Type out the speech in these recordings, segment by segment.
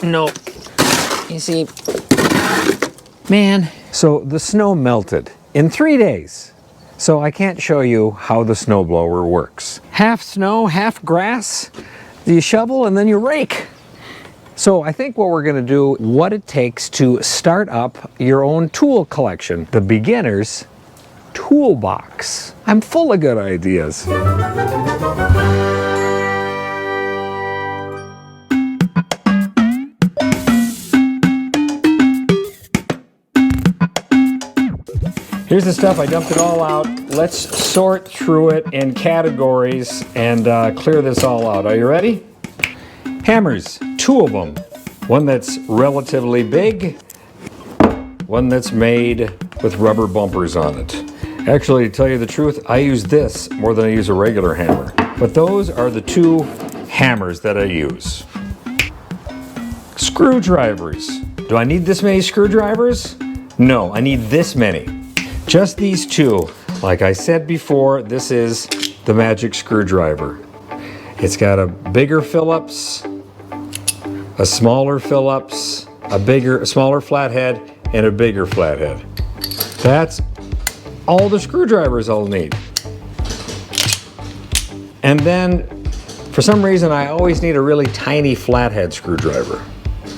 No. You see, man. So the snow melted in 3 days. So I can't show you how the snowblower works. Half snow, half grass. You shovel and then you rake. So I think what we're going to do, what it takes to start up your own tool collection. The beginner's toolbox. I'm full of good ideas. Here's the stuff, I dumped it all out. Let's sort through it in categories and clear this all out. Are you ready? Hammers, 2 of them. One that's relatively big, one that's made with rubber bumpers on it. Actually, to tell you the truth, I use this more than I use a regular hammer. But those are the 2 hammers that I use. Screwdrivers. Do I need this many screwdrivers? No, I need this many. Just these 2. Like I said before, this is the magic screwdriver. It's got a bigger Phillips, a smaller Phillips, a smaller flathead, and a bigger flathead. That's all the screwdrivers I'll need. And then, for some reason, I always need a really tiny flathead screwdriver.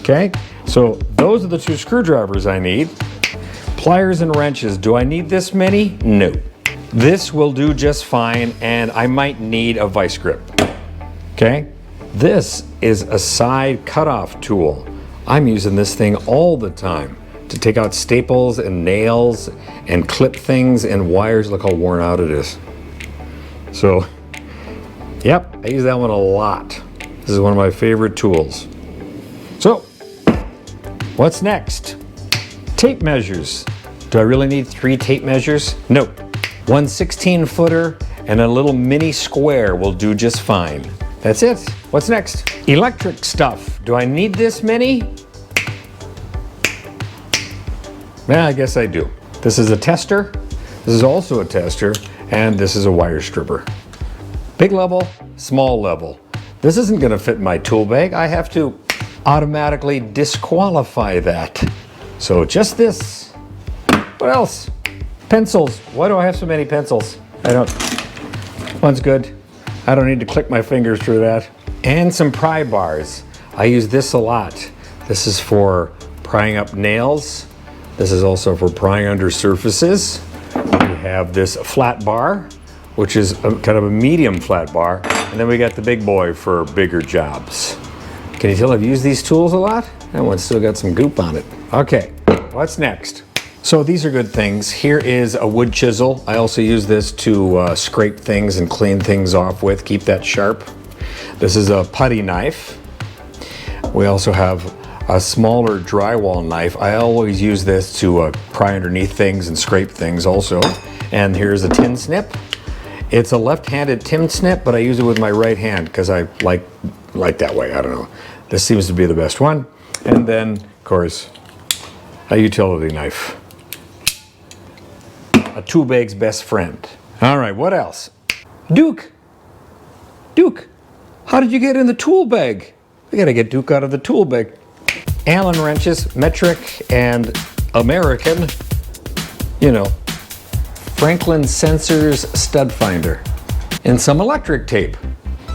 Okay? So those are the 2 screwdrivers I need. Pliers and wrenches, do I need this many? No. This will do just fine, and I might need a vice grip. Okay? This is a side cutoff tool. I'm using this thing all the time to take out staples and nails and clip things and wires. Look how worn out it is. So, yep, I use that one a lot. This is one of my favorite tools. So, what's next? Tape measures. Do I really need 3 tape measures? No. 1 16-footer and a little mini square will do just fine. That's it. What's next? Electric stuff. Do I need this many? Yeah, I guess I do. This is a tester. This is also a tester. And this is a wire stripper. Big level, small level. This isn't going to fit in my tool bag. I have to automatically disqualify that. So just this. What else? Pencils. Why do I have so many pencils? I don't. One's good. I don't need to click my fingers through that. And some pry bars. I use this a lot. This is for prying up nails. This is also for prying under surfaces. We have this flat bar, which is kind of a medium flat bar. And then we got the big boy for bigger jobs. Can you tell I've used these tools a lot? That one's still got some goop on it. Okay, what's next? So these are good things. Here is a wood chisel. I also use this to scrape things and clean things off with, keep that sharp. This is a putty knife. We also have a smaller drywall knife. I always use this to pry underneath things and scrape things also. And here's a tin snip. It's a left-handed tin snip, but I use it with my right hand because I like that way. I don't know. This seems to be the best one. And then, of course, a utility knife. A tool bag's best friend. All right, what else? Duke. Duke, how did you get in the tool bag? We gotta get Duke out of the tool bag. Allen wrenches, metric and American. You know, Franklin Sensors stud finder. And some electric tape.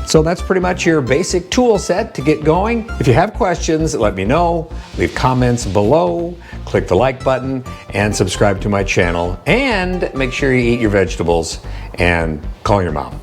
So that's pretty much your basic tool set to get going. If you have questions, let me know. Leave comments below, click the like button, and subscribe to my channel. And make sure you eat your vegetables and call your mom.